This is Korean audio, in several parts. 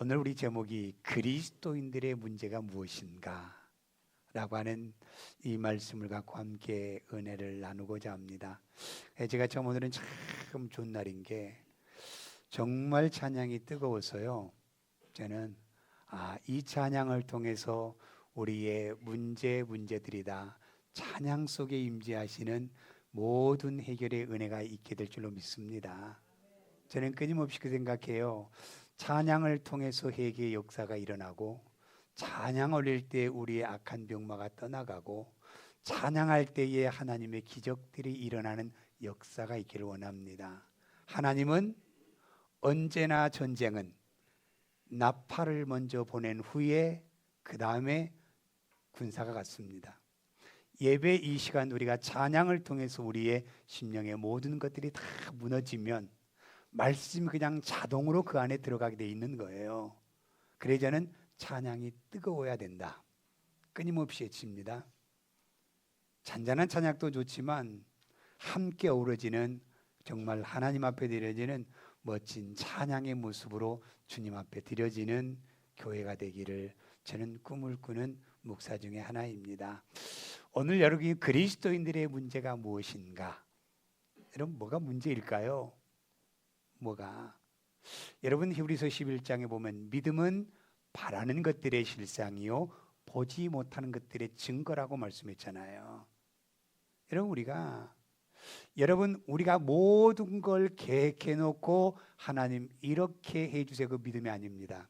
오늘 우리 제목이 그리스도인들의 문제가 무엇인가 라고 하는 이 말씀을 갖고 함께 은혜를 나누고자 합니다. 제가 참 오늘은 참 좋은 날인 게 정말 찬양이 뜨거워서요, 저는 이 찬양을 통해서 우리의 문제들이다, 찬양 속에 임재하시는 모든 해결의 은혜가 있게 될 줄로 믿습니다. 저는 끊임없이 그 생각해요. 찬양을 통해서 회개의 역사가 일어나고, 찬양 올릴 때 우리의 악한 병마가 떠나가고, 찬양할 때에 하나님의 기적들이 일어나는 역사가 있기를 원합니다. 하나님은 언제나 전쟁은 나팔을 먼저 보낸 후에 그 다음에 군사가 갔습니다. 예배 이 시간 우리가 찬양을 통해서 우리의 심령의 모든 것들이 다 무너지면 말씀이 그냥 자동으로 그 안에 들어가게 돼 있는 거예요. 그래서 저는 찬양이 뜨거워야 된다, 끊임없이 외칩니다. 잔잔한 찬양도 좋지만 함께 어우러지는, 정말 하나님 앞에 드려지는 멋진 찬양의 모습으로 주님 앞에 드려지는 교회가 되기를 저는 꿈을 꾸는 목사 중에 하나입니다. 오늘 여러분이 그리스도인들의 문제가 무엇인가? 여러분, 뭐가 문제일까요? 뭐가? 여러분, 히브리서 11장에 보면 믿음은 바라는 것들의 실상이요 보지 못하는 것들의 증거라고 말씀했잖아요. 여러분, 우리가 모든 걸 계획해 놓고 하나님 이렇게 해주세요, 그 믿음이 아닙니다.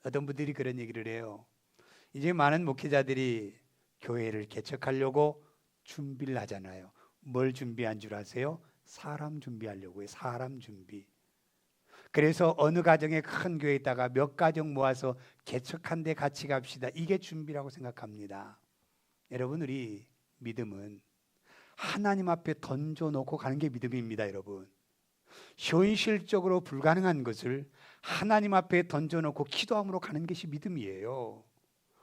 어떤 분들이 그런 얘기를 해요. 이제 많은 목회자들이 교회를 개척하려고 준비를 하잖아요. 뭘 준비한 줄 아세요? 사람 준비하려고요. 사람 준비. 그래서 어느 가정에 큰 교회에 있다가 몇 가정 모아서 개척한 데 같이 갑시다, 이게 준비라고 생각합니다. 여러분, 우리 믿음은 하나님 앞에 던져놓고 가는 게 믿음입니다. 여러분, 현실적으로 불가능한 것을 하나님 앞에 던져놓고 기도함으로 가는 것이 믿음이에요.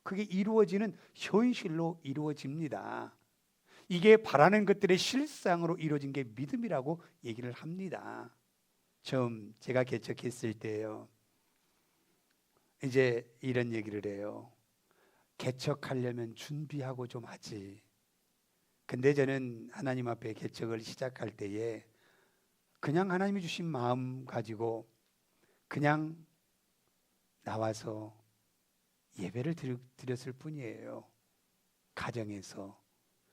그게 이루어지는, 현실로 이루어집니다. 이게 바라는 것들의 실상으로 이루어진 게 믿음이라고 얘기를 합니다. 처음 제가 개척했을 때요, 이제 이런 얘기를 해요. 개척하려면 준비하고 좀 하지. 근데 저는 하나님 앞에 개척을 시작할 때에 그냥 하나님이 주신 마음 가지고 그냥 나와서 예배를 드렸을 뿐이에요, 가정에서.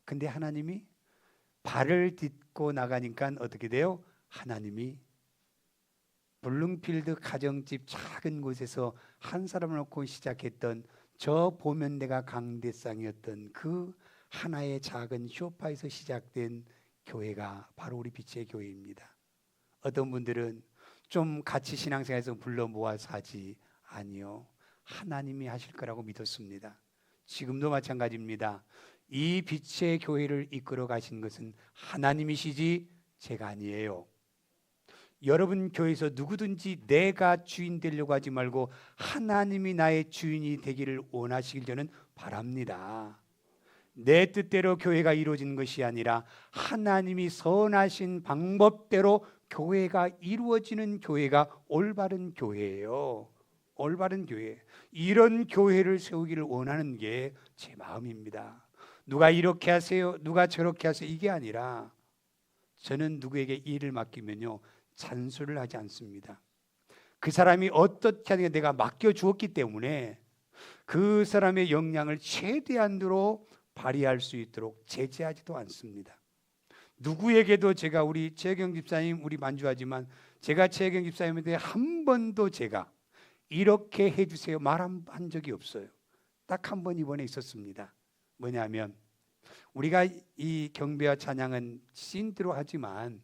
근데 하나님이 발을 딛고 나가니까 어떻게 돼요? 하나님이 블룸필드 가정집 작은 곳에서 한 사람을 놓고 시작했던, 저 보면 내가 강대상이었던 그 하나의 작은 쇼파에서 시작된 교회가 바로 우리 빛의 교회입니다. 어떤 분들은 좀 같이 신앙생활에서 불러 모아서 하지, 아니요, 하나님이 하실 거라고 믿었습니다. 지금도 마찬가지입니다. 이 빛의 교회를 이끌어 가신 것은 하나님이시지 제가 아니에요. 여러분 교회에서 누구든지 내가 주인 되려고 하지 말고 하나님이 나의 주인이 되기를 원하시길 저는 바랍니다. 내 뜻대로 교회가 이루어진 것이 아니라 하나님이 선하신 방법대로 교회가 이루어지는 교회가 올바른 교회예요. 올바른 교회. 이런 교회를 세우기를 원하는 게 제 마음입니다. 누가 이렇게 하세요, 누가 저렇게 하세요, 이게 아니라 저는 누구에게 일을 맡기면요, 잔소리를 하지 않습니다. 그 사람이 어떻게 하는 게 내가 맡겨주었기 때문에 그 사람의 역량을 최대한으로 발휘할 수 있도록 제재하지도 않습니다. 누구에게도 제가, 우리 최경 집사님 우리 만주하지만 제가 최경 집사님한테 한 번도 제가 이렇게 해주세요 말한 적이 없어요. 딱 한 번 이번에 있었습니다. 뭐냐면, 우리가 이 경배와 찬양은 신드로 하지만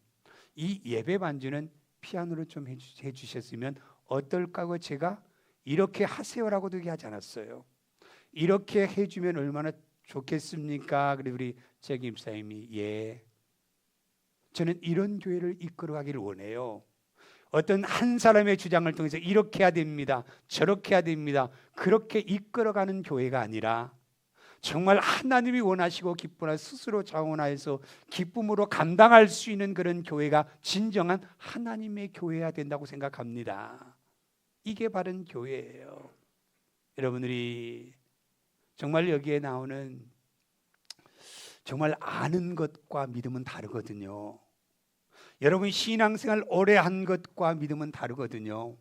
이 예배 반주는 피아노로 좀 해주셨으면 어떨까 하고 제가 이렇게 하세요라고도 얘기하지 않았어요. 이렇게 해주면 얼마나 좋겠습니까? 그래서 우리 책임사님이 저는 이런 교회를 이끌어가기를 원해요. 어떤 한 사람의 주장을 통해서 이렇게 해야 됩니다, 저렇게 해야 됩니다, 그렇게 이끌어가는 교회가 아니라 정말 하나님이 원하시고 기쁘나 스스로 자원하여서 기쁨으로 감당할 수 있는 그런 교회가 진정한 하나님의 교회여야 된다고 생각합니다. 이게 바른 교회예요. 여러분들이 정말 여기에 나오는 정말 아는 것과 믿음은 다르거든요. 여러분 신앙생활 오래 한 것과 믿음은 다르거든요.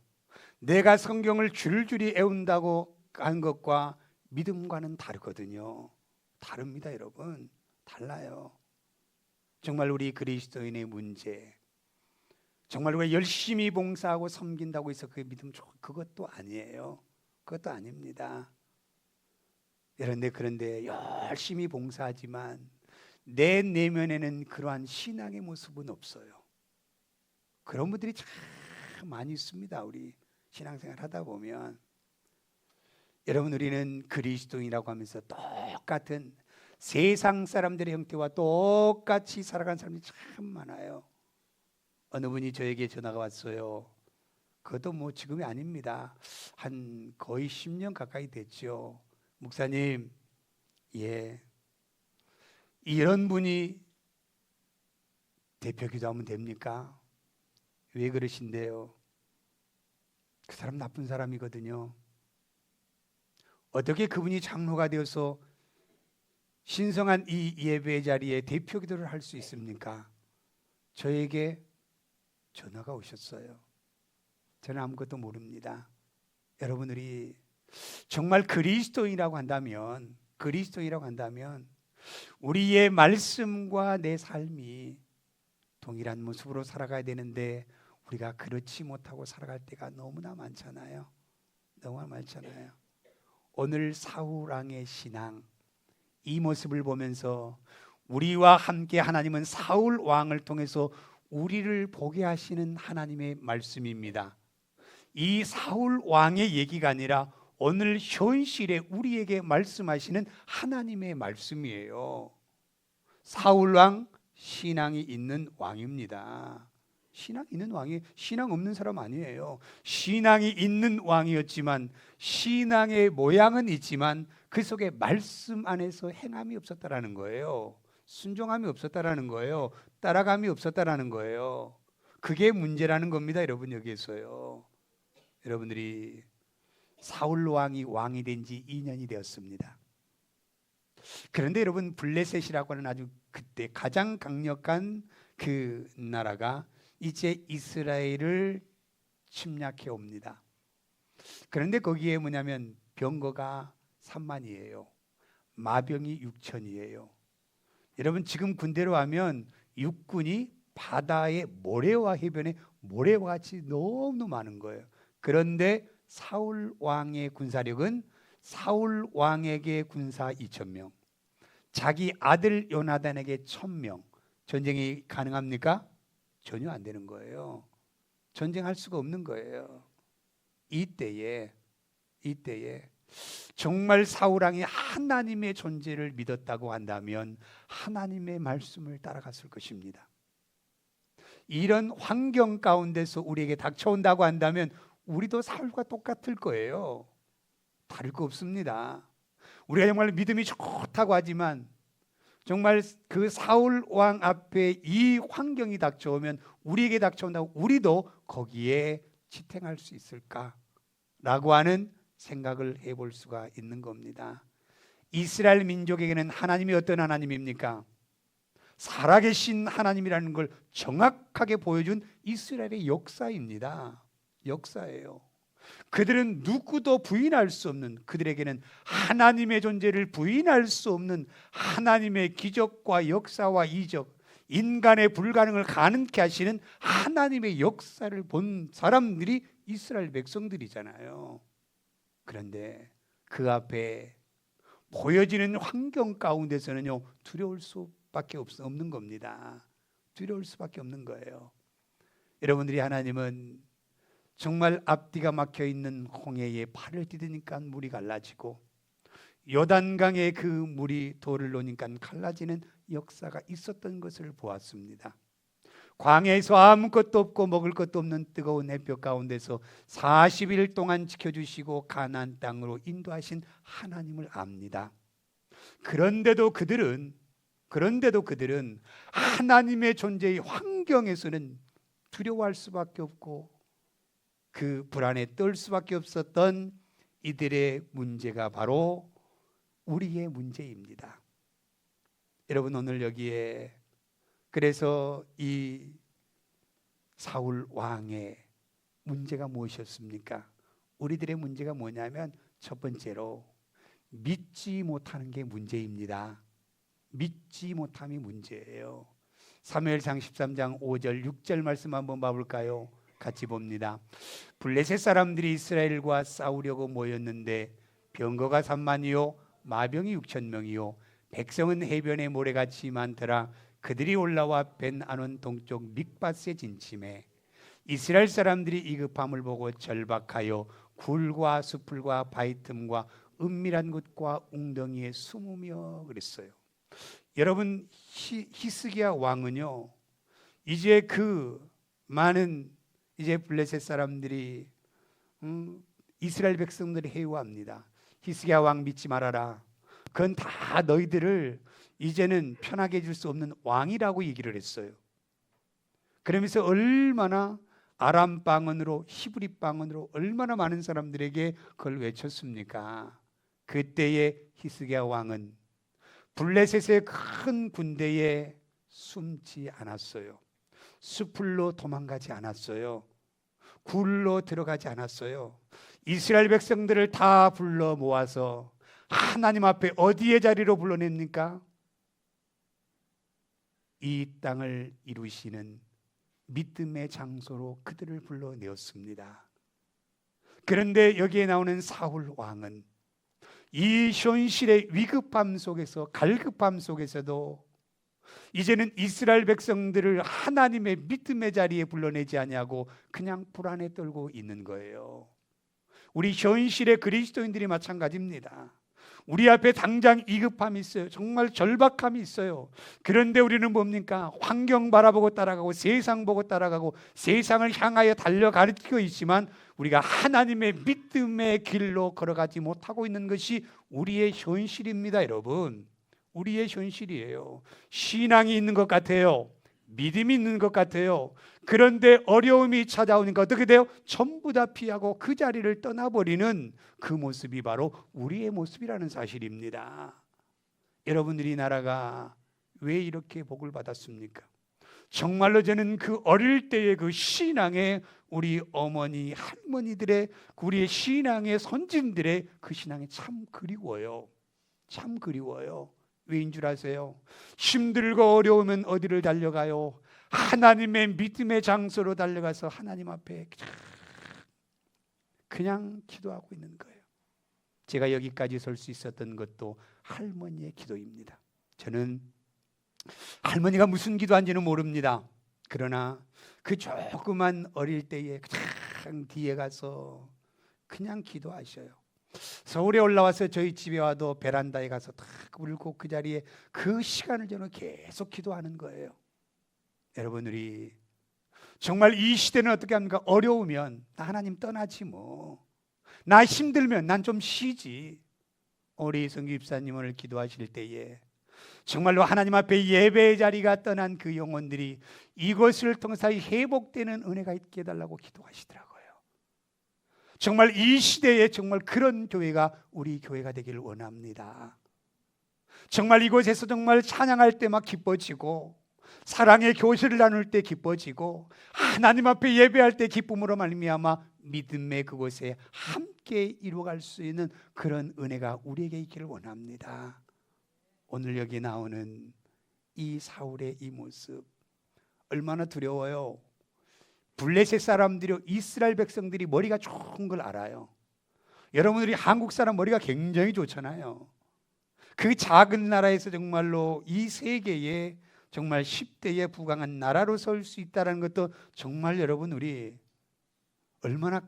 내가 성경을 줄줄이 애운다고 한 것과 믿음과는 다르거든요. 다릅니다, 여러분. 달라요. 정말 우리 그리스도인의 문제, 정말 우리가 열심히 봉사하고 섬긴다고 해서 그 믿음 그것도 아니에요. 그것도 아닙니다. 그런데 열심히 봉사하지만 내 내면에는 그러한 신앙의 모습은 없어요. 그런 분들이 참 많이 있습니다. 우리 신앙생활 하다 보면. 여러분, 우리는 그리스도인이라고 하면서 똑같은 세상 사람들의 형태와 똑같이 살아가는 사람이 참 많아요. 어느 분이 저에게 전화가 왔어요. 그것도 뭐 지금이 아닙니다. 한 거의 10년 가까이 됐죠. 목사님, 예, 이런 분이 대표 기도하면 됩니까? 왜 그러신데요? 그 사람 나쁜 사람이거든요. 어떻게 그분이 장로가 되어서 신성한 이 예배 자리에 대표 기도를 할 수 있습니까? 저에게 전화가 오셨어요. 저는 아무것도 모릅니다. 여러분들이 정말 그리스도인이라고 한다면 우리의 말씀과 내 삶이 동일한 모습으로 살아가야 되는데 우리가 그렇지 못하고 살아갈 때가 너무나 많잖아요. 너무나 많잖아요. 오늘 사울 왕의 신앙, 이 모습을 보면서 우리와 함께 하나님은 사울 왕을 통해서 우리를 보게 하시는 하나님의 말씀입니다. 이 사울 왕의 얘기가 아니라 오늘 현실에 우리에게 말씀하시는 하나님의 말씀이에요. 사울 왕 신앙이 있는 왕입니다. 신앙 있는 왕이 신앙 없는 사람 아니에요. 신앙이 있는 왕이었지만 신앙의 모양은 있지만 그 속에 말씀 안에서 행함이 없었다라는 거예요. 순종함이 없었다라는 거예요. 따라감이 없었다라는 거예요. 그게 문제라는 겁니다, 여러분. 여기에서요. 여러분들이 사울 왕이 된 지 2년이 되었습니다. 그런데 여러분, 블레셋이라고 하는 아주 그때 가장 강력한 그 나라가 이제 이스라엘을 침략해 옵니다. 그런데 거기에 뭐냐면 병거가 3만이에요. 마병이 6천이에요. 여러분, 지금 군대로 하면 육군이 바다의 모래와 해변에 모래와 같이 너무 많은 거예요. 그런데 사울 왕의 군사력은 사울 왕에게 군사 2,000명, 자기 아들 요나단에게 1,000명. 전쟁이 가능합니까? 전혀 안 되는 거예요. 전쟁할 수가 없는 거예요. 이때에 정말 사울 왕이 하나님의 존재를 믿었다고 한다면 하나님의 말씀을 따라갔을 것입니다. 이런 환경 가운데서 우리에게 닥쳐온다고 한다면 우리도 사울과 똑같을 거예요. 다를 거 없습니다. 우리가 정말 믿음이 좋다고 하지만 정말 그 사울 왕 앞에 이 환경이 닥쳐오면 우리에게 닥쳐온다고 우리도 거기에 지탱할 수 있을까라고 하는 생각을 해볼 수가 있는 겁니다. 이스라엘 민족에게는 하나님이 어떤 하나님입니까? 살아계신 하나님이라는 걸 정확하게 보여준 이스라엘의 역사입니다. 역사예요. 그들은 누구도 부인할 수 없는, 그들에게는 하나님의 존재를 부인할 수 없는 하나님의 기적과 역사와 이적, 인간의 불가능을 가능케 하시는 하나님의 역사를 본 사람들이 이스라엘 백성들이잖아요. 그런데 그 앞에 보여지는 환경 가운데서는요, 두려울 수밖에 없는 겁니다. 두려울 수밖에 없는 거예요. 여러분들이 하나님은 정말 앞뒤가 막혀 있는 홍해에 발을 디디니까 물이 갈라지고 요단강에 그 물이 돌을 놓으니까 갈라지는 역사가 있었던 것을 보았습니다. 광야에서 아무것도 없고 먹을 것도 없는 뜨거운 햇볕 가운데서 40일 동안 지켜주시고 가나안 땅으로 인도하신 하나님을 압니다. 그런데도 그들은 하나님의 존재의 환경에서는 두려워할 수밖에 없고 그 불안에 떨 수밖에 없었던 이들의 문제가 바로 우리의 문제입니다. 여러분, 오늘 여기에 그래서 이 사울 왕의 문제가 무엇이었습니까? 우리들의 문제가 뭐냐면 첫 번째로 믿지 못하는 게 문제입니다. 믿지 못함이 문제예요. 사무엘상 13장 5절 6절 말씀 한번 봐볼까요? 같이 봅니다. 블레셋 사람들이 이스라엘과 싸우려고 모였는데 병거가 3만이요 마병이 6,000명이요 백성은 해변에 모래같이 많더라. 그들이 올라와 벤 아논 동쪽 믹바스에 진침해 이스라엘 사람들이 이 급함을 보고 절박하여 굴과 수풀과 바위 틈과 은밀한 곳과 웅덩이에 숨으며 그랬어요. 여러분, 히스기야 왕은요, 이제 그 많은 이제 블레셋 사람들이 이스라엘 백성들을 해유합니다. 히스기야 왕 믿지 말아라. 그건 다 너희들을 이제는 편하게 해줄 수 없는 왕이라고 얘기를 했어요. 그러면서 얼마나 아람 방언으로 히브리 방언으로 얼마나 많은 사람들에게 그걸 외쳤습니까? 그때의 히스기야 왕은 블레셋의 큰 군대에 숨지 않았어요. 수풀로 도망가지 않았어요. 굴로 들어가지 않았어요. 이스라엘 백성들을 다 불러 모아서 하나님 앞에 어디의 자리로 불러냅니까? 이 땅을 이루시는 믿음의 장소로 그들을 불러내었습니다. 그런데 여기에 나오는 사울 왕은 이 현실의 위급함 속에서, 갈급함 속에서도 이제는 이스라엘 백성들을 하나님의 믿음의 자리에 불러내지 아니하고 그냥 불안에 떨고 있는 거예요. 우리 현실의 그리스도인들이 마찬가지입니다. 우리 앞에 당장 위급함이 있어요. 정말 절박함이 있어요. 그런데 우리는 뭡니까? 환경 바라보고 따라가고 세상 보고 따라가고 세상을 향하여 달려가고 있지만 우리가 하나님의 믿음의 길로 걸어가지 못하고 있는 것이 우리의 현실입니다. 여러분, 우리의 현실이에요. 신앙이 있는 것 같아요. 믿음이 있는 것 같아요. 그런데 어려움이 찾아오니까 어떻게 돼요? 전부 다 피하고 그 자리를 떠나버리는 그 모습이 바로 우리의 모습이라는 사실입니다. 여러분들이 나라가 왜 이렇게 복을 받았습니까? 정말로 저는 그 어릴 때의 그 신앙의 우리 어머니, 할머니들의 우리의 신앙의 선진들의 그 신앙이 참 그리워요. 참 그리워요. 왜인 줄 아세요? 힘들고 어려우면 어디를 달려가요? 하나님의 믿음의 장소로 달려가서 하나님 앞에 그냥 기도하고 있는 거예요. 제가 여기까지 설 수 있었던 것도 할머니의 기도입니다. 저는 할머니가 무슨 기도한지는 모릅니다. 그러나 그 조그만 어릴 때에 그냥 뒤에 가서 그냥 기도하셔요. 서울에 올라와서 저희 집에 와도 베란다에 가서 딱 울고 그 자리에 그 시간을 저는 계속 기도하는 거예요. 여러분, 우리 정말 이 시대는 어떻게 합니까? 어려우면 나 하나님 떠나지 뭐. 나 힘들면 난 좀 쉬지. 우리 성규 집사님 오늘 기도하실 때에 정말로 하나님 앞에 예배의 자리가 떠난 그 영혼들이 이것을 통해서 회복되는 은혜가 있게 해달라고 기도하시더라고요. 정말 이 시대에 정말 그런 교회가 우리 교회가 되기를 원합니다. 정말 이곳에서 정말 찬양할 때 막 기뻐지고 사랑의 교실을 나눌 때 기뻐지고 하나님 앞에 예배할 때 기쁨으로 말미암아 믿음의 그곳에 함께 이루어갈 수 있는 그런 은혜가 우리에게 있기를 원합니다. 오늘 여기 나오는 이 사울의 이 모습 얼마나 두려워요. 블레셋 사람들이, 이스라엘 백성들이 머리가 좋은 걸 알아요. 여러분들이 한국 사람 머리가 굉장히 좋잖아요. 그 작은 나라에서 정말로 이 세계에 정말 10대에 부강한 나라로 설 수 있다는 것도 정말 여러분 우리 얼마나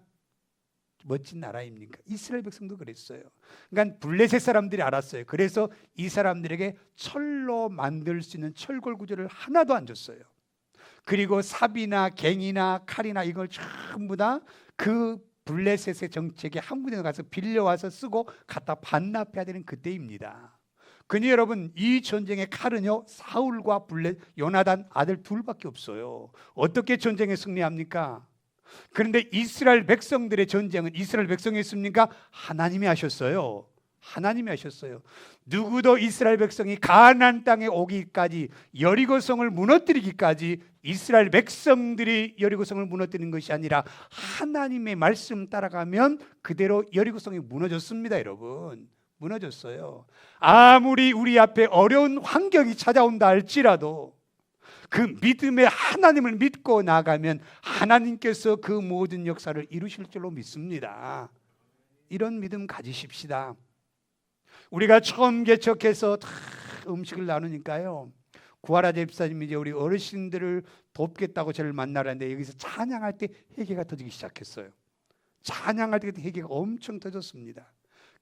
멋진 나라입니까? 이스라엘 백성도 그랬어요. 그러니까 블레셋 사람들이 알았어요. 그래서 이 사람들에게 철로 만들 수 있는 철골 구조를 하나도 안 줬어요. 그리고 삽이나 갱이나 칼이나 이걸 전부 다 그 블레셋의 정책에 한 군데 가서 빌려와서 쓰고 갖다 반납해야 되는 그때입니다. 그니 여러분, 이 전쟁의 칼은요 사울과 요나단 아들 둘밖에 없어요. 어떻게 전쟁에 승리합니까? 그런데 이스라엘 백성들의 전쟁은 이스라엘 백성이 했습니까? 하나님이 하셨어요. 하나님이 하셨어요. 누구도 이스라엘 백성이 가나안 땅에 오기까지, 여리고성을 무너뜨리기까지 이스라엘 백성들이 여리고성을 무너뜨리는 것이 아니라 하나님의 말씀 따라가면 그대로 여리고성이 무너졌습니다. 여러분, 무너졌어요. 아무리 우리 앞에 어려운 환경이 찾아온다 할지라도 그 믿음의 하나님을 믿고 나가면 하나님께서 그 모든 역사를 이루실 줄로 믿습니다. 이런 믿음 가지십시다. 우리가 처음 개척해서 다 음식을 나누니까요, 구하라 집사님이 이제 우리 어르신들을 돕겠다고 저를 만나라는데 여기서 찬양할 때 회개가 터지기 시작했어요. 찬양할 때 회개가 엄청 터졌습니다.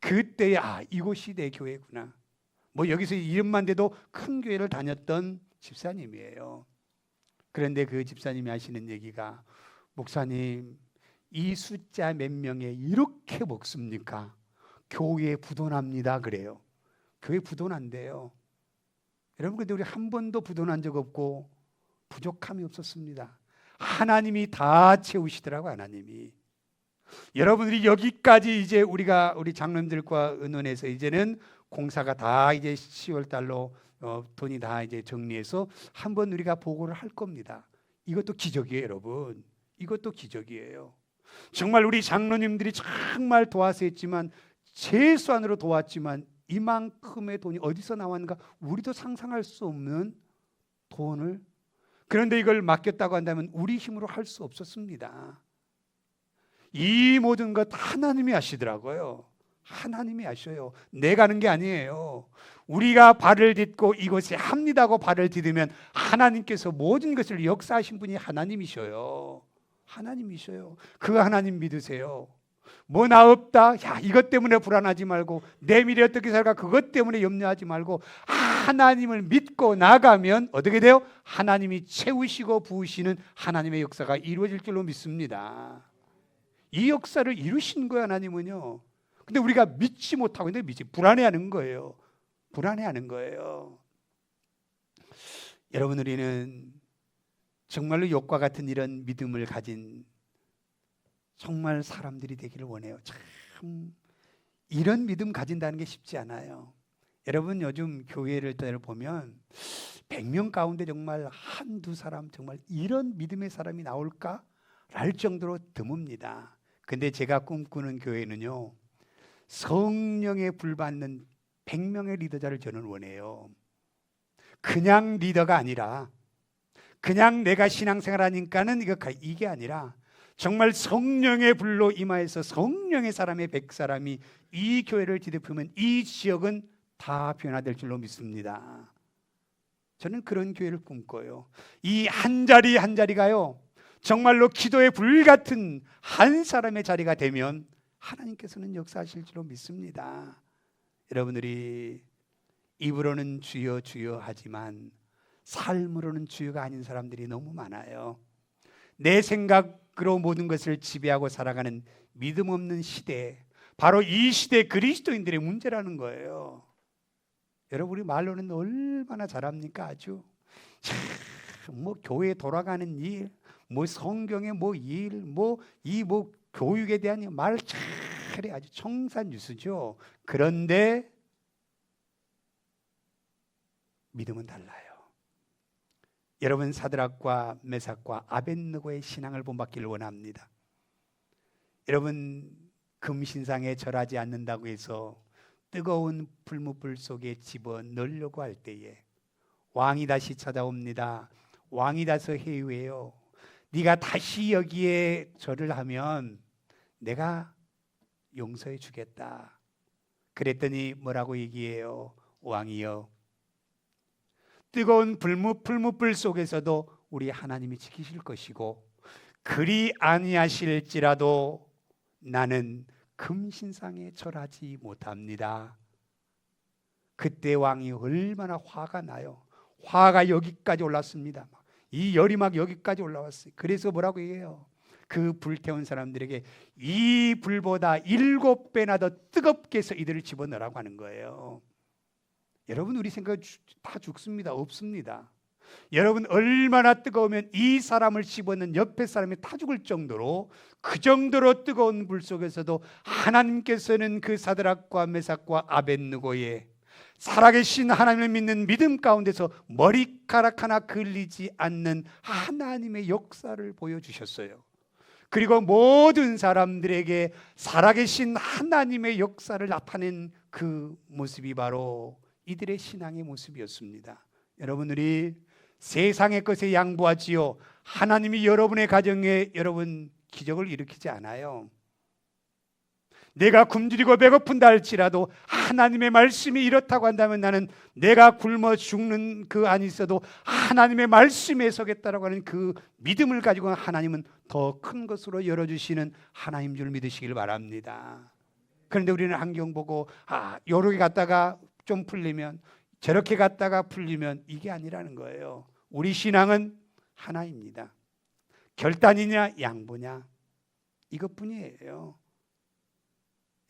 그때 이곳이 내 교회구나. 뭐 여기서 이름만 돼도 큰 교회를 다녔던 집사님이에요. 그런데 그 집사님이 하시는 얘기가, 목사님, 이 숫자 몇 명에 이렇게 먹습니까? 교회에 부도납니다. 그래요. 교회 부도난대요. 여러분, 근데 우리 한 번도 부도난 적 없고 부족함이 없었습니다. 하나님이 다 채우시더라고. 하나님이. 여러분들이 여기까지 이제 우리 장로님들과 의논해서 이제는 공사가 다 이제 10월 달로 돈이 다 이제 정리해서 한번 우리가 보고를 할 겁니다. 이것도 기적이에요, 여러분. 이것도 기적이에요. 정말 우리 장로님들이 정말 도와서 했지만, 최소한으로 도왔지만 이만큼의 돈이 어디서 나왔는가 우리도 상상할 수 없는 돈을, 그런데 이걸 맡겼다고 한다면 우리 힘으로 할 수 없었습니다. 이 모든 것 하나님이 하시더라고요. 하나님이 하셔요. 내가 하는 게 아니에요. 우리가 발을 딛고 이곳에 합니다고 발을 디디면 하나님께서 모든 것을 역사하신 분이 하나님이셔요. 하나님이셔요. 그 하나님 믿으세요. 뭐 나 없다, 이것 때문에 불안하지 말고, 내 미래 어떻게 살까 그것 때문에 염려하지 말고 하나님을 믿고 나가면 어떻게 돼요? 하나님이 채우시고 부으시는 하나님의 역사가 이루어질 줄로 믿습니다. 이 역사를 이루신 거예요, 하나님은요. 근데 우리가 믿지 못하고 있는데 불안해하는 거예요. 불안해하는 거예요. 여러분, 우리는 정말로 욥과 같은 이런 믿음을 가진 정말 사람들이 되기를 원해요. 참 이런 믿음 가진다는 게 쉽지 않아요. 여러분, 요즘 교회를 보면 100명 가운데 정말 한두 사람, 정말 이런 믿음의 사람이 나올까? 랄 정도로 드뭅니다. 근데 제가 꿈꾸는 교회는요, 성령에 불받는 100명의 리더자를 저는 원해요. 그냥 리더가 아니라, 그냥 내가 신앙생활 하니까는 이게 아니라 정말 성령의 불로 임하여서 성령의 사람의 100사람이 이 교회를 뒤덮으면 이 지역은 다 변화될 줄로 믿습니다. 저는 그런 교회를 꿈꿔요. 이 한 자리 한 자리가요, 정말로 기도의 불 같은 한 사람의 자리가 되면 하나님께서는 역사하실 줄로 믿습니다. 여러분들이 입으로는 주여 주여 하지만 삶으로는 주여가 아닌 사람들이 너무 많아요. 내 생각으로 모든 것을 지배하고 살아가는 믿음 없는 시대, 바로 이 시대 그리스도인들의 문제라는 거예요. 여러분, 우리 말로는 얼마나 잘합니까? 아주 뭐 교회 돌아가는 일, 뭐 성경의 뭐 일, 뭐 교육에 대한 말 잘해, 아주 청산유수죠. 그런데 믿음은 달라요. 여러분, 사드락과 메삭과 아벳느고의 신앙을 본받기를 원합니다. 여러분, 금신상에 절하지 않는다고 해서 뜨거운 불무불 속에 집어 넣으려고 할 때에 왕이 다시 찾아옵니다. 왕이 다시 회유해요. 네가 다시 여기에 절을 하면 내가 용서해 주겠다. 그랬더니 뭐라고 얘기해요? 왕이여, 뜨거운 불무불 속에서도 우리 하나님이 지키실 것이고, 그리 아니하실지라도 나는 금신상에 절하지 못합니다. 그때 왕이 얼마나 화가 나요. 화가 여기까지 올랐습니다. 이 열이 막 여기까지 올라왔어요. 그래서 뭐라고 얘기해요? 그 불태운 사람들에게 이 불보다 7배나 더 뜨겁게 해서 이들을 집어넣으라고 하는 거예요. 여러분, 우리 생각 다 죽습니다. 없습니다. 여러분, 얼마나 뜨거우면 이 사람을 씹어는 옆에 사람이 타 죽을 정도로, 그 정도로 뜨거운 불 속에서도 하나님께서는 그 사드락과 메삭과 아벳느고의 살아계신 하나님을 믿는 믿음 가운데서 머리카락 하나 걸리지 않는 하나님의 역사를 보여주셨어요. 그리고 모든 사람들에게 살아계신 하나님의 역사를 나타낸 그 모습이 바로 이들의 신앙의 모습이었습니다. 여러분들이 세상의 것에 양보하지요, 하나님이 여러분의 가정에 여러분 기적을 일으키지 않아요. 내가 굶주리고 배고픈다 할지라도 하나님의 말씀이 이렇다고 한다면 나는 내가 굶어 죽는 그 안이 있어도 하나님의 말씀에 서겠다라고 하는 그 믿음을 가지고 하나님은 더 큰 것으로 열어주시는 하나님 줄 믿으시길 바랍니다. 그런데 우리는 환경 보고 요렇게 갔다가 좀 풀리면, 저렇게 갔다가 풀리면, 이게 아니라는 거예요. 우리 신앙은 하나입니다. 결단이냐 양보냐, 이것뿐이에요.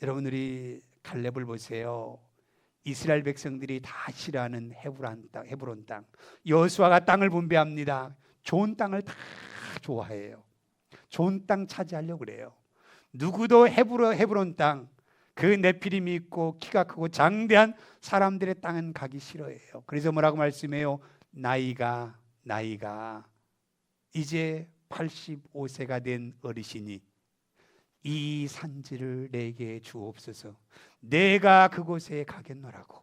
여러분들이 갈렙을 보세요. 이스라엘 백성들이 다 싫어하는 헤브론 땅, 여호수아가 땅을 분배합니다. 좋은 땅을 다 좋아해요. 좋은 땅 차지하려고 그래요. 누구도 헤브론 땅, 그 네피림이 있고 키가 크고 장대한 사람들의 땅은 가기 싫어해요. 그래서 뭐라고 말씀해요? 나이가 이제 85세가 된 어르신이 이 산지를 내게 주옵소서. 내가 그곳에 가겠노라고.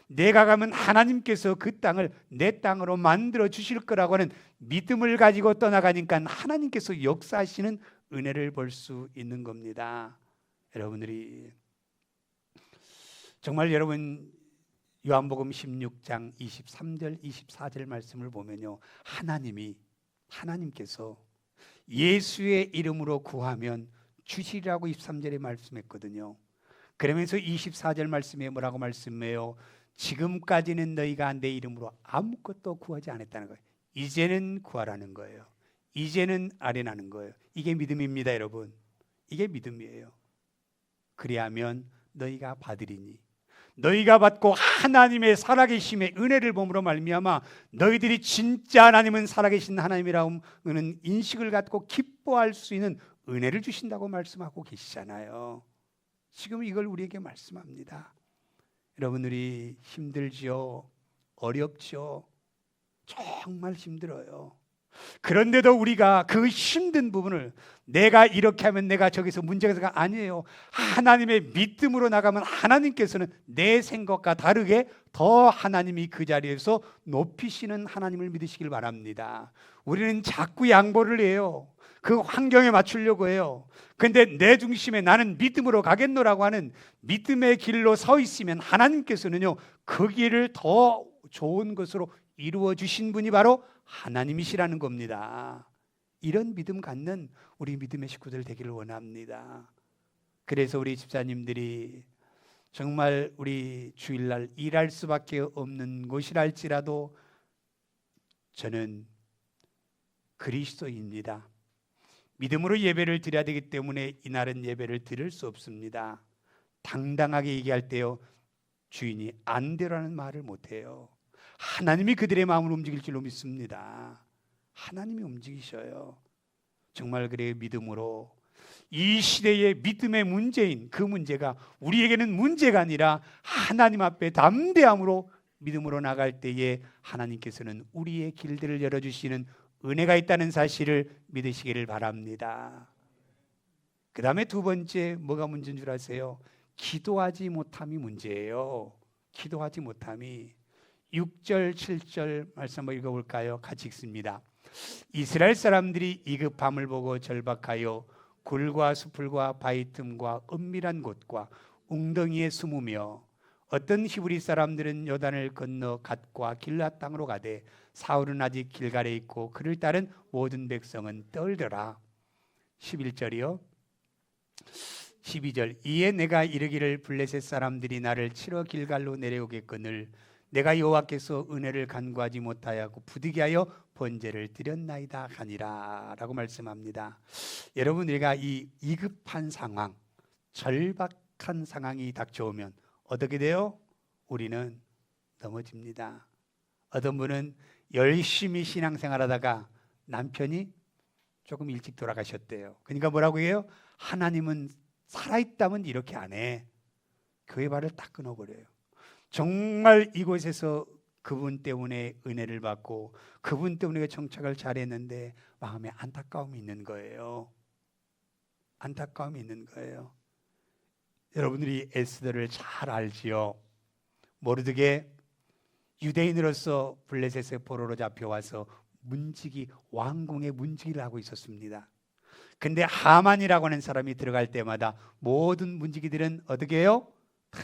내가 가면 하나님께서 그 땅을 내 땅으로 만들어 주실 거라고 하는 믿음을 가지고 떠나가니까 하나님께서 역사하시는 은혜를 볼 수 있는 겁니다. 여러분들이 정말 여러분 요한복음 16장 23절 24절 말씀을 보면요, 하나님께서 예수의 이름으로 구하면 주시리라고 23절에 말씀했거든요. 그러면서 24절 말씀에 뭐라고 말씀해요? 지금까지는 너희가 내 이름으로 아무것도 구하지 않았다는 거예요. 이제는 구하라는 거예요. 이제는 아뢰라는 거예요. 이게 믿음입니다, 여러분. 이게 믿음이에요. 그리하면 너희가 받으리니, 너희가 받고 하나님의 살아계심의 은혜를 보므로 말미암아 너희들이 진짜 하나님은 살아계신 하나님이라는 인식을 갖고 기뻐할 수 있는 은혜를 주신다고 말씀하고 계시잖아요. 지금 이걸 우리에게 말씀합니다. 여러분들이 힘들지요? 어렵죠? 정말 힘들어요. 그런데도 우리가 그 힘든 부분을 내가 이렇게 하면 내가 저기서 문제가 아니에요. 하나님의 믿음으로 나가면 하나님께서는 내 생각과 다르게 더 하나님이 그 자리에서 높이시는 하나님을 믿으시길 바랍니다. 우리는 자꾸 양보를 해요. 그 환경에 맞추려고 해요. 그런데 내 중심에 나는 믿음으로 가겠노라고 하는 믿음의 길로 서 있으면 하나님께서는요, 그 길을 더 좋은 것으로 이루어 주신 분이 바로 하나님이시라는 겁니다. 이런 믿음 갖는 우리 믿음의 식구들 되기를 원합니다. 그래서 우리 집사님들이 정말 우리 주일날 일할 수밖에 없는 곳이랄지라도 저는 그리스도입니다. 믿음으로 예배를 드려야 되기 때문에 이날은 예배를 드릴 수 없습니다. 당당하게 얘기할 때요, 주인이 안 되라는 말을 못해요. 하나님이 그들의 마음을 움직일 줄로 믿습니다. 하나님이 움직이셔요. 정말 그래요. 믿음으로 이 시대의 믿음의 문제인 그 문제가 우리에게는 문제가 아니라 하나님 앞에 담대함으로 믿음으로 나갈 때에 하나님께서는 우리의 길들을 열어주시는 은혜가 있다는 사실을 믿으시기를 바랍니다. 그 다음에 두 번째 뭐가 문제인 줄 아세요? 기도하지 못함이 문제예요. 기도하지 못함이 6절 7절 말씀 한번 읽어볼까요? 같이 읽습니다. 이스라엘 사람들이 이급함을 보고 절박하여 굴과 수풀과 바위 틈과 은밀한 곳과 웅덩이에 숨으며 어떤 히브리 사람들은 요단을 건너 갓과 길앗 땅으로 가되 사울은 아직 길갈에 있고 그를 따른 모든 백성은 떨더라. 11절이요. 12절 이에 내가 이르기를 블레셋 사람들이 나를 치러 길갈로 내려오겠거늘 내가 여호와께서 은혜를 간구하지 못하였고 부득이하여 번제를 드렸나이다 하니라 라고 말씀합니다. 여러분, 우리가 이 위급한 상황, 절박한 상황이 닥쳐오면 어떻게 돼요? 우리는 넘어집니다. 어떤 분은 열심히 신앙생활하다가 남편이 조금 일찍 돌아가셨대요. 그러니까 뭐라고 해요? 하나님은 살아있다면 이렇게 안 해. 교회 발을 딱 끊어버려요. 정말 이곳에서 그분 때문에 은혜를 받고 그분 때문에 정착을 잘했는데 마음에 안타까움이 있는 거예요. 안타까움이 있는 거예요. 여러분들이 에스더를 잘 알지요. 모르드게 유대인으로서 블레셋의 포로로 잡혀와서 문지기, 왕궁의 문지기를 하고 있었습니다. 근데 하만이라고 하는 사람이 들어갈 때마다 모든 문지기들은 어떻게 해요? 다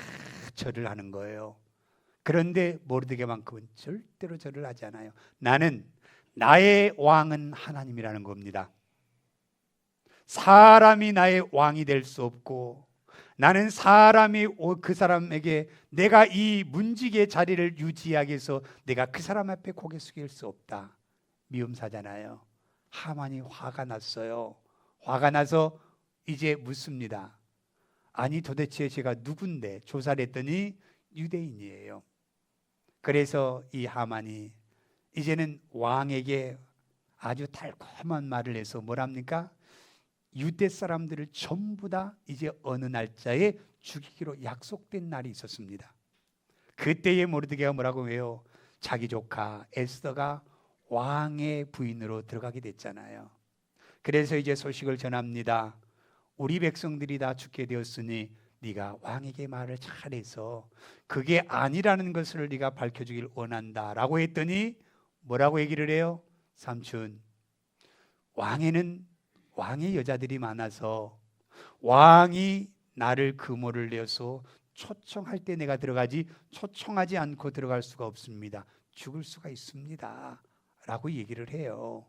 절을 하는 거예요. 그런데 모르드게만큼은 절대로 절을 하지 않아요. 나의 왕은 하나님이라는 겁니다. 사람이 나의 왕이 될 수 없고, 나는 사람이 그 사람에게 내가 이 문지기의 자리를 유지하기 위해서 내가 그 사람 앞에 고개 숙일 수 없다. 미움사잖아요. 하만이 화가 났어요. 화가 나서 이제 묻습니다. 아니 도대체 제가 누군데? 조사를 했더니 유대인이에요. 그래서 이 하만이 이제는 왕에게 아주 달콤한 말을 해서 뭐랍니까? 유대 사람들을 전부 다 이제 어느 날짜에 죽이기로 약속된 날이 있었습니다. 그때에 모르드게가 뭐라고 해요? 자기 조카 에스더가 왕의 부인으로 들어가게 됐잖아요. 그래서 이제 소식을 전합니다. 우리 백성들이 다 죽게 되었으니 네가 왕에게 말을 잘해서 그게 아니라는 것을 네가 밝혀주길 원한다 라고 했더니 뭐라고 얘기를 해요? 삼촌, 왕의 여자들이 많아서 왕이 나를 금호를 내어서 초청할 때 내가 들어가지 초청하지 않고 들어갈 수가 없습니다. 죽을 수가 있습니다 라고 얘기를 해요.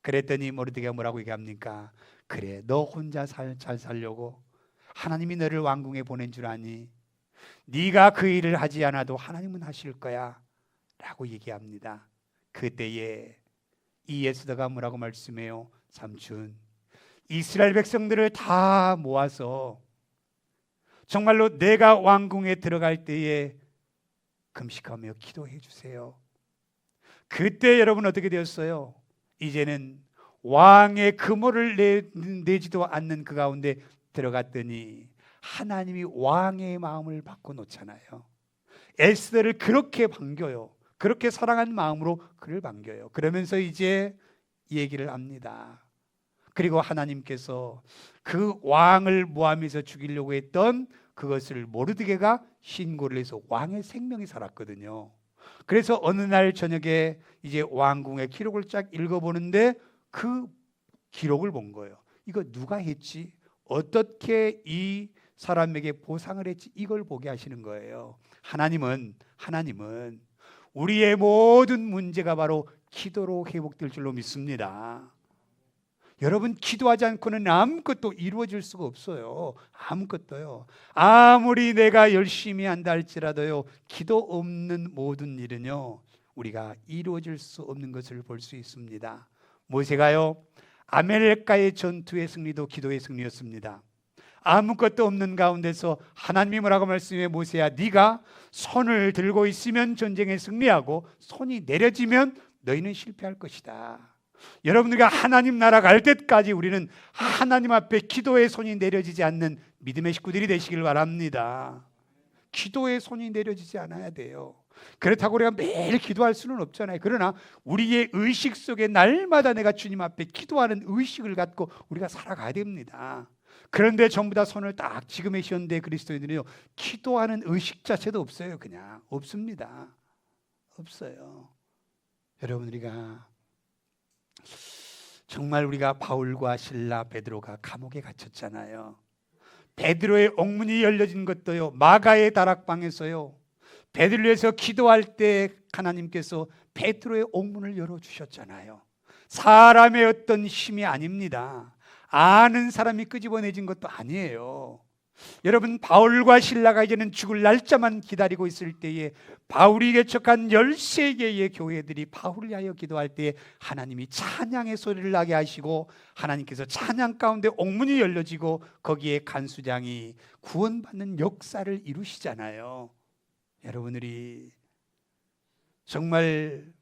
그랬더니 모르드게가 뭐라고 얘기합니까? 그래, 너 혼자 잘 살려고 하나님이 너를 왕궁에 보낸 줄 아니? 네가 그 일을 하지 않아도 하나님은 하실 거야 라고 얘기합니다. 그때에 이 에스더가 뭐라고 말씀해요? 삼촌, 이스라엘 백성들을 다 모아서 정말로 내가 왕궁에 들어갈 때에 금식하며 기도해 주세요. 그때 여러분 어떻게 되었어요? 이제는 왕의 금호를 내지도 않는 그 가운데 들어갔더니 하나님이 왕의 마음을 바꿔놓잖아요. 에스더를 그렇게 반겨요. 그렇게 사랑한 마음으로 그를 반겨요. 그러면서 이제 얘기를 합니다. 그리고 하나님께서 그 왕을 모함해서 죽이려고 했던 그것을 모르드게가 신고를 해서 왕의 생명이 살았거든요. 그래서 어느 날 저녁에 이제 왕궁의 기록을 쫙 읽어보는데 그 기록을 본 거예요. 이거 누가 했지? 어떻게 이 사람에게 보상을 했지? 이걸 보게 하시는 거예요. 하나님은 우리의 모든 문제가 바로 기도로 회복될 줄로 믿습니다. 여러분, 기도하지 않고는 아무것도 이루어질 수가 없어요. 아무것도요. 아무리 내가 열심히 한다 할지라도요, 기도 없는 모든 일은요, 우리가 이루어질 수 없는 것을 볼 수 있습니다. 모세가요, 아멜렉과의 전투의 승리도 기도의 승리였습니다. 아무것도 없는 가운데서 하나님이 뭐라고 말씀해? 모세야, 네가 손을 들고 있으면 전쟁에 승리하고 손이 내려지면 너희는 실패할 것이다. 여러분들과 하나님 나라 갈 때까지 우리는 하나님 앞에 기도의 손이 내려지지 않는 믿음의 식구들이 되시길 바랍니다. 기도의 손이 내려지지 않아야 돼요. 그렇다고 우리가 매일 기도할 수는 없잖아요. 그러나 우리의 의식 속에 날마다 내가 주님 앞에 기도하는 의식을 갖고 우리가 살아가야 됩니다. 그런데 전부 다 손을 딱 지금의 현대 그리스도인들은요, 기도하는 의식 자체도 없어요. 그냥 없습니다. 없어요. 여러분, 정말 우리가 바울과 실라, 베드로가 감옥에 갇혔잖아요. 베드로의 옥문이 열려진 것도요, 마가의 다락방에서요, 베드로를 위해서 기도할 때 하나님께서 베드로의 옥문을 열어주셨잖아요. 사람의 어떤 힘이 아닙니다. 아는 사람이 끄집어내진 것도 아니에요. 여러분, 바울과 실라가 이제는 죽을 날짜만 기다리고 있을 때에 바울이 개척한 13개의 교회들이 바울을 위하여 기도할 때에 하나님이 찬양의 소리를 나게 하시고 하나님께서 찬양 가운데 옥문이 열려지고 거기에 간수장이 구원받는 역사를 이루시잖아요. 여러분들이 정말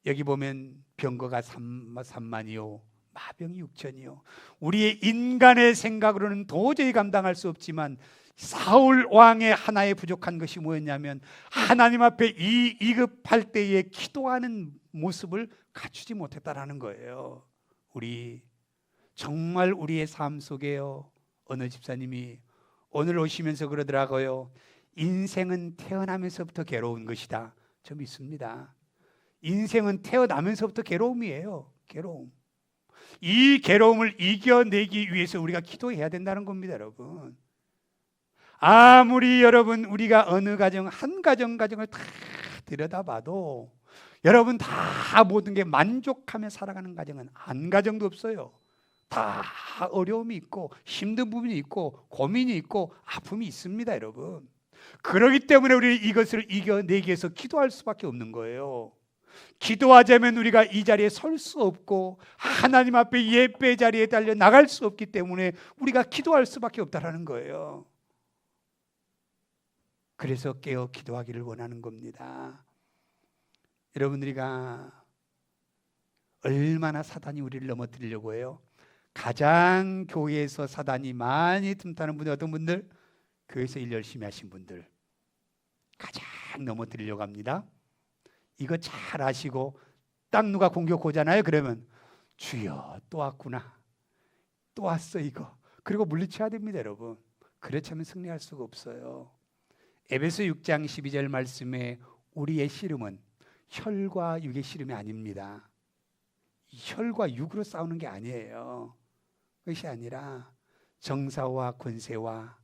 여기 보면 병거가 3만이요 마병이 6천이요. 우리의 인간의 생각으로는 도저히 감당할 수 없지만 사울 왕의 하나의 부족한 것이 뭐였냐면 하나님 앞에 이급할 때에 기도하는 모습을 갖추지 못했다라는 거예요. 우리 정말 우리의 삶 속에요, 어느 집사님이 오늘 오시면서 그러더라고요. 인생은 태어나면서부터 괴로운 것이다. 저 믿습니다. 인생은 태어나면서부터 괴로움이에요. 괴로움. 이 괴로움을 이겨내기 위해서 우리가 기도해야 된다는 겁니다, 여러분. 아무리 여러분 우리가 어느 가정 한 가정을 다 들여다봐도 여러분 다 모든 게 만족하며 살아가는 가정은 한 가정도 없어요. 다 어려움이 있고 힘든 부분이 있고 고민이 있고 아픔이 있습니다, 여러분. 그렇기 때문에 우리 이것을 이겨내기 위해서 기도할 수밖에 없는 거예요. 기도하자면 우리가 이 자리에 설 수 없고 하나님 앞에 예배 자리에 달려 나갈 수 없기 때문에 우리가 기도할 수밖에 없다라는 거예요. 그래서 깨어 기도하기를 원하는 겁니다. 여러분들이가 얼마나 사단이 우리를 넘어뜨리려고 해요? 가장 교회에서 사단이 많이 틈타는 분들 어떤 분들? 교회에서 일 열심히 하신 분들 가장 넘어뜨리려고 합니다. 이거 잘 아시고 딱 누가 공격 오잖아요. 그러면 주여 또 왔구나, 또 왔어 이거. 그리고 물리쳐야 됩니다, 여러분. 그렇지 않으면 승리할 수가 없어요. 에베소 6장 12절 말씀에 우리의 씨름은 혈과 육의 씨름이 아닙니다. 혈과 육으로 싸우는 게 아니에요. 그것이 아니라 정사와 권세와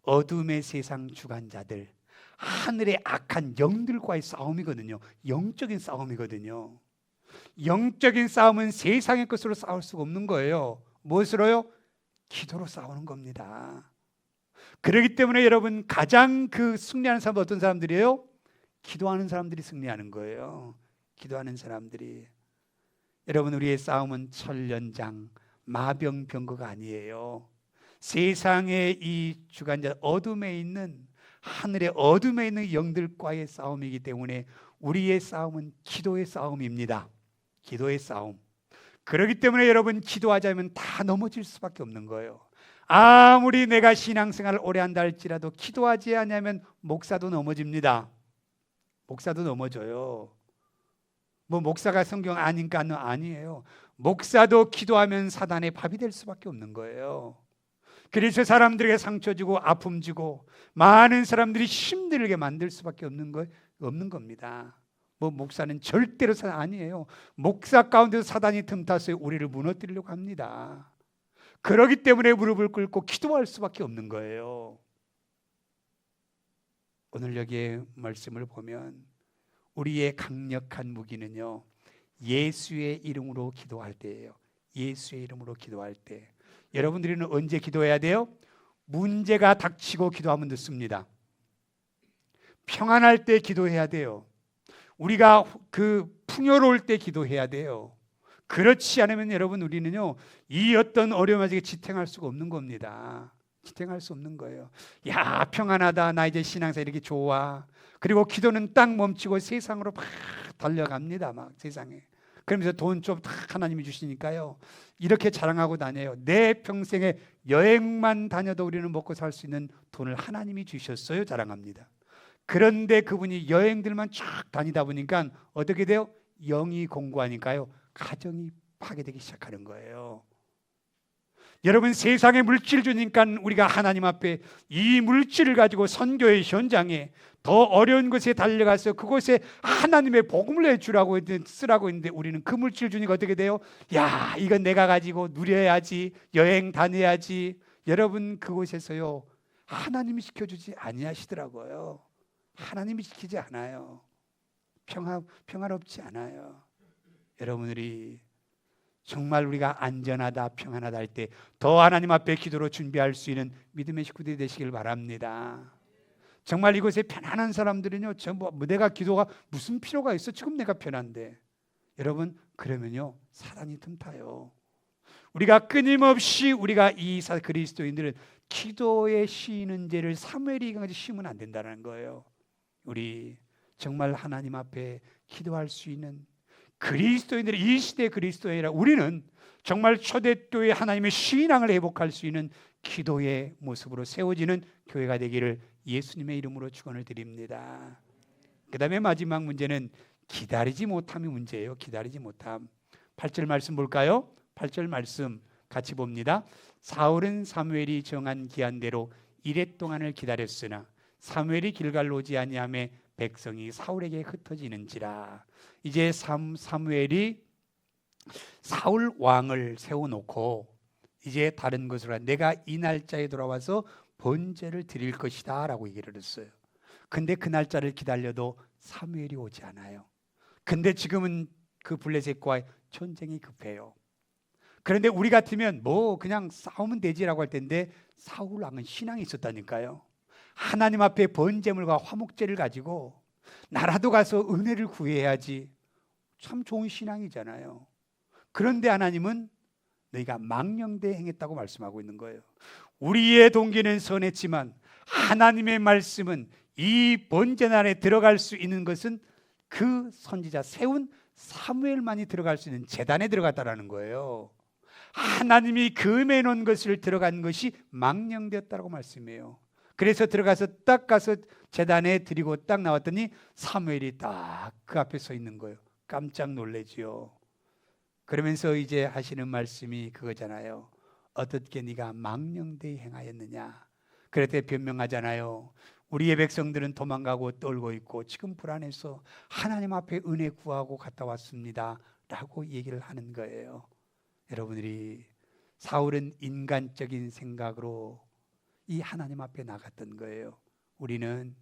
어둠의 세상 주관자들, 하늘의 악한 영들과의 싸움이거든요. 영적인 싸움이거든요. 영적인 싸움은 세상의 것으로 싸울 수가 없는 거예요. 무엇으로요? 기도로 싸우는 겁니다. 그렇기 때문에 여러분 가장 승리하는 사람은 어떤 사람들이에요? 기도하는 사람들이 승리하는 거예요. 기도하는 사람들이. 여러분 우리의 싸움은 천련장, 마병병거가 아니에요. 세상의 이 주관자 어둠에 있는 하늘의 어둠에 있는 영들과의 싸움이기 때문에 우리의 싸움은 기도의 싸움입니다. 기도의 싸움. 그렇기 때문에 여러분 기도하자면 다 넘어질 수밖에 없는 거예요. 아무리 내가 신앙생활을 오래 한다 할지라도 기도하지 않으면 목사도 넘어집니다. 목사도 넘어져요. 뭐 목사가 성경 아니까 아니에요. 목사도 기도하면 사단의 밥이 될 수밖에 없는 거예요. 그래서 사람들에게 상처 주고 아픔 주고 많은 사람들이 힘들게 만들 수밖에 없는 겁니다. 뭐 목사는 절대로 사단 아니에요. 목사 가운데서 사단이 틈타서 우리를 무너뜨리려고 합니다. 그렇기 때문에 무릎을 꿇고 기도할 수밖에 없는 거예요. 오늘 여기에 말씀을 보면 우리의 강력한 무기는요, 예수의 이름으로 기도할 때예요. 예수의 이름으로 기도할 때. 여러분들은 언제 기도해야 돼요? 문제가 닥치고 기도하면 늦습니다. 평안할 때 기도해야 돼요. 우리가 풍요로울 때 기도해야 돼요. 그렇지 않으면 여러분 우리는요 이 어떤 어려움에 지탱할 수가 없는 겁니다. 지탱할 수 없는 거예요. 야 평안하다, 나 이제 신앙생활 이렇게 좋아. 그리고 기도는 딱 멈추고 세상으로 막 달려갑니다. 막 세상에. 그러면서 돈 좀 다 하나님이 주시니까요 이렇게 자랑하고 다녀요. 내 평생에 여행만 다녀도 우리는 먹고 살 수 있는 돈을 하나님이 주셨어요 자랑합니다. 그런데 그분이 여행들만 쫙 다니다 보니까 어떻게 돼요? 영이 공고하니까요 가정이 파괴되기 시작하는 거예요. 여러분 세상에 물질 주니까 우리가 하나님 앞에 이 물질을 가지고 선교의 현장에 더 어려운 곳에 달려가서 그곳에 하나님의 복음을 해주라고 쓰라고 했는데 우리는 그 물질 주니까 어떻게 돼요? 야 이건 내가 가지고 누려야지, 여행 다녀야지. 여러분 그곳에서요 하나님이 지켜주지 아니하시더라고요. 하나님이 지키지 않아요. 평화롭지 않아요. 여러분들이 정말 우리가 안전하다 평안하다 할 때 더 하나님 앞에 기도로 준비할 수 있는 믿음의 식구들이 되시길 바랍니다. 정말 이곳에 편안한 사람들은요 전부 내가 기도가 무슨 필요가 있어? 지금 내가 편한데. 여러분 그러면요 사단이 틈타요. 우리가 끊임없이 우리가 이 그리스도인들은 기도에 쉬는 죄를 사무엘이 강하게 쉬면 안 된다는 거예요. 우리 정말 하나님 앞에 기도할 수 있는 그리스도인들의, 이 시대 그리스도인이라 우리는 정말 초대교회 하나님의 신앙을 회복할 수 있는 기도의 모습으로 세워지는 교회가 되기를 예수님의 이름으로 축원을 드립니다. 그 다음에 마지막 문제는 기다리지 못함이 문제예요. 기다리지 못함. 8절 말씀 볼까요? 8절 말씀 같이 봅니다. 사울은 사무엘이 정한 기한대로 이레 동안을 기다렸으나 사무엘이 길갈로 오지 아니하매 백성이 사울에게 흩어지는지라. 이제 사무엘이 사울 왕을 세워놓고 이제 다른 것으로 내가 이 날짜에 돌아와서 번제를 드릴 것이다 라고 얘기를 했어요. 근데 그 날짜를 기다려도 사무엘이 오지 않아요. 근데 지금은 그 블레셋과 전쟁이 급해요. 그런데 우리 같으면 뭐 그냥 싸우면 되지라고 할 텐데 사울 왕은 신앙이 있었다니까요. 하나님 앞에 번제물과 화목제를 가지고 나라도 가서 은혜를 구해야지. 참 좋은 신앙이잖아요. 그런데 하나님은 너희가 망령되이 행했다고 말씀하고 있는 거예요. 우리의 동기는 선했지만 하나님의 말씀은 이 번제날에 들어갈 수 있는 것은 그 선지자 세운 사무엘만이 들어갈 수 있는 제단에 들어갔다라는 거예요. 하나님이 금해 놓은 것을 들어간 것이 망령되었다라고 말씀해요. 그래서 들어가서 딱 가서 제단에 드리고 딱 나왔더니 사무엘이 딱 그 앞에 서 있는 거예요. 깜짝 놀래지요. 그러면서 이제 하시는 말씀이 그거잖아요. 어떻게 네가 망령되이 행하였느냐. 그랬더니 변명하잖아요. 우리의 백성들은 도망가고 떨고 있고 지금 불안해서 하나님 앞에 은혜 구하고 갔다 왔습니다 라고 얘기를 하는 거예요. 여러분들이 사울은 인간적인 생각으로 이 하나님 앞에 나갔던 거예요. 우리는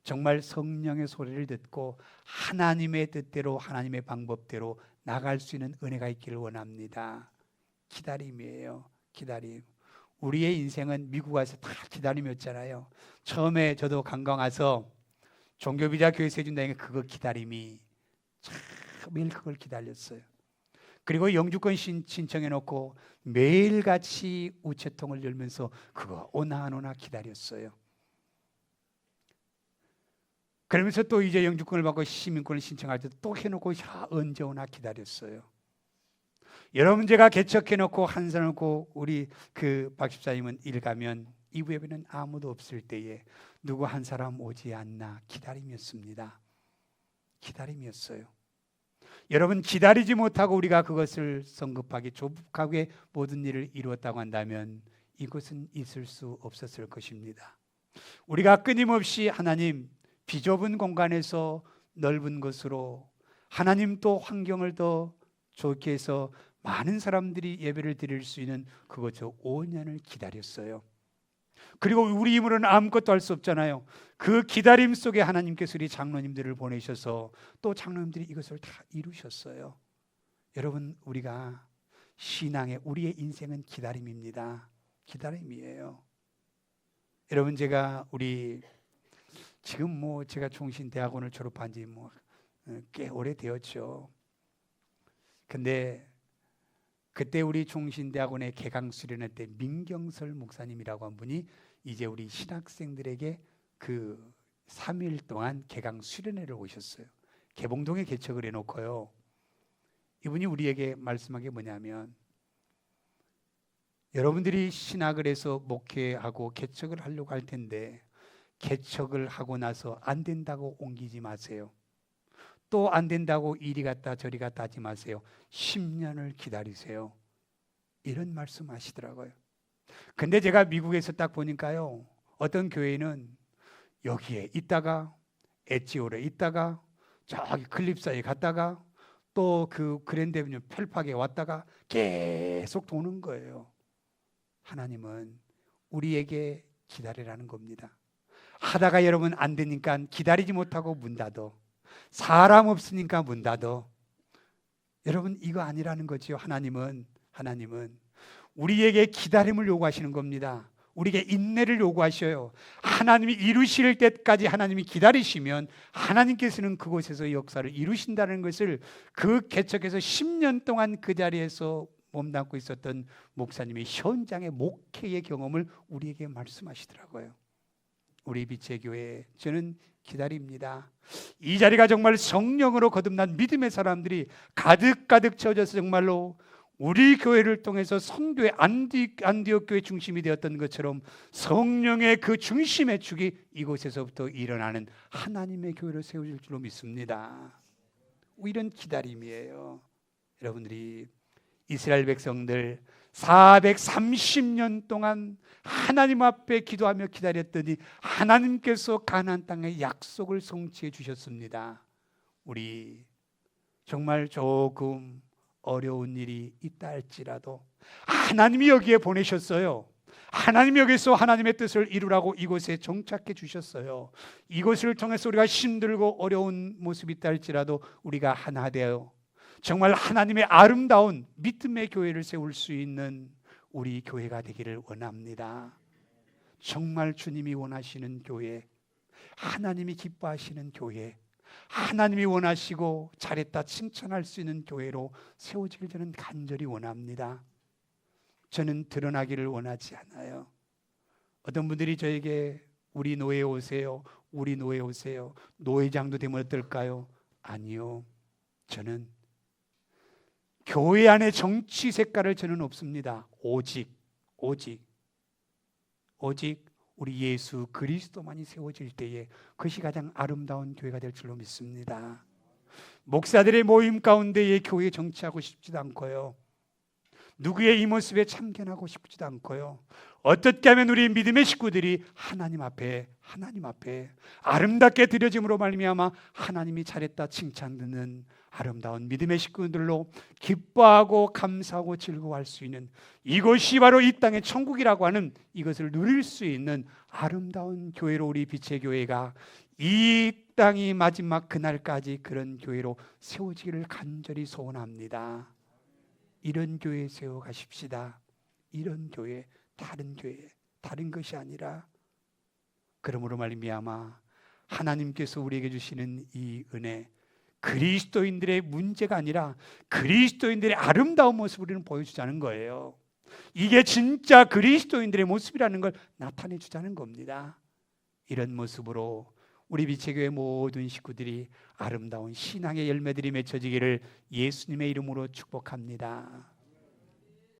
정말 성령의 소리를 듣고 하나님의 뜻대로 하나님의 방법대로 나갈 수 있는 은혜가 있기를 원합니다. 기다림이에요. 기다림. 우리의 인생은 미국 와서 다 기다림이었잖아요. 처음에 저도 관광 와서 종교비자 교회에서 해준다니까 그거 기다림이 참 매일 그걸 기다렸어요. 그리고 영주권 신청해놓고 매일같이 우체통을 열면서 그거 오나 안 오나 기다렸어요. 그러면서 또 이제 영주권을 받고 시민권을 신청할 때 또 해놓고 언제 오나 기다렸어요. 여러분 제가 개척해놓고 한산하고 우리 그 박 집사님은 일 가면 이부 예배는 아무도 없을 때에 누구 한 사람 오지 않나 기다림이었습니다. 기다림이었어요. 여러분 기다리지 못하고 우리가 그것을 성급하게 조급하게 모든 일을 이루었다고 한다면 이것은 있을 수 없었을 것입니다. 우리가 끊임없이 하나님 비좁은 공간에서 넓은 것으로 하나님 또 환경을 더 좋게 해서 많은 사람들이 예배를 드릴 수 있는 그것을 5년을 기다렸어요. 그리고 우리 힘으로는 아무것도 할 수 없잖아요. 그 기다림 속에 하나님께서 우리 장로님들을 보내셔서 또 장로님들이 이것을 다 이루셨어요. 여러분 우리가 신앙의 우리의 인생은 기다림입니다. 기다림이에요. 여러분 제가 우리 지금 뭐 제가 종신대학원을 졸업한 지 뭐 꽤 오래되었죠. 근데 그때 우리 종신대학원의 개강 수련회 때 민경설 목사님이라고 한 분이 이제 우리 신학생들에게 그 3일 동안 개강 수련회를 오셨어요. 개봉동에 개척을 해놓고요. 이분이 우리에게 말씀한 게 뭐냐면 여러분들이 신학을 해서 목회하고 개척을 하려고 할 텐데 개척을 하고 나서 안 된다고 옮기지 마세요. 또 안 된다고 이리 갔다 저리 갔다 하지 마세요. 10년을 기다리세요. 이런 말씀 하시더라고요. 근데 제가 미국에서 딱 보니까요. 어떤 교회는 여기에 있다가 엣지오에 있다가 저기 클립사에 갔다가 또 그 그랜드 애비뉴 펠팍에 왔다가 계속 도는 거예요. 하나님은 우리에게 기다리라는 겁니다. 하다가 여러분 안 되니까 기다리지 못하고 문 닫어. 사람 없으니까 문 닫어. 여러분 이거 아니라는 거지요. 하나님은 우리에게 기다림을 요구하시는 겁니다. 우리에게 인내를 요구하셔요. 하나님이 이루실 때까지 하나님이 기다리시면 하나님께서는 그곳에서 역사를 이루신다는 것을 그 개척에서 10년 동안 그 자리에서 몸담고 있었던 목사님의 현장의 목회의 경험을 우리에게 말씀하시더라고요. 우리 빛의 교회 저는 기다립니다. 이 자리가 정말 성령으로 거듭난 믿음의 사람들이 가득가득 채워져서 정말로 우리 교회를 통해서 선교의 안디옥 교회 중심이 되었던 것처럼 성령의 그 중심의 축이 이곳에서부터 일어나는 하나님의 교회를 세워질 줄로 믿습니다. 이런 기다림이에요. 여러분들이 이스라엘 백성들 430년 동안 하나님 앞에 기도하며 기다렸더니 하나님께서 가나안 땅의 약속을 성취해 주셨습니다. 우리 정말 조금 어려운 일이 있다 할지라도 하나님이 여기에 보내셨어요. 하나님이 여기서 하나님의 뜻을 이루라고 이곳에 정착해 주셨어요. 이곳을 통해서 우리가 힘들고 어려운 모습이 있다 할지라도 우리가 하나 되어 정말 하나님의 아름다운 믿음의 교회를 세울 수 있는 우리 교회가 되기를 원합니다. 정말 주님이 원하시는 교회, 하나님이 기뻐하시는 교회, 하나님이 원하시고 잘했다 칭찬할 수 있는 교회로 세워지길 저는 간절히 원합니다. 저는 드러나기를 원하지 않아요. 어떤 분들이 저에게 우리 노예 오세요, 우리 노예 오세요, 노회장도 되면 어떨까요? 아니요. 저는 교회 안에 정치 색깔을 저는 없습니다. 오직 우리 예수 그리스도만이 세워질 때에 그것이 가장 아름다운 교회가 될 줄로 믿습니다. 목사들의 모임 가운데에 교회 정치하고 싶지도 않고요. 누구의 이 모습에 참견하고 싶지도 않고요. 어떻게 하면 우리 믿음의 식구들이 하나님 앞에 아름답게 드려짐으로 말미암아 하나님이 잘했다 칭찬 듣는 아름다운 믿음의 식구들로 기뻐하고 감사하고 즐거워할 수 있는, 이것이 바로 이 땅의 천국이라고 하는 이것을 누릴 수 있는 아름다운 교회로 우리 빛의 교회가 이 땅이 마지막 그날까지 그런 교회로 세워지기를 간절히 소원합니다. 이런 교회 세워가십시다. 이런 교회, 다른 것이 아니라, 그러므로 말미암아 하나님께서 우리에게 주시는 이 은혜, 그리스도인들의 문제가 아니라 그리스도인들의 아름다운 모습을 우리는 보여주자는 거예요. 이게 진짜 그리스도인들의 모습이라는 걸 나타내 주자는 겁니다. 이런 모습으로 우리 빛의 교회 모든 식구들이 아름다운 신앙의 열매들이 맺혀지기를 예수님의 이름으로 축복합니다.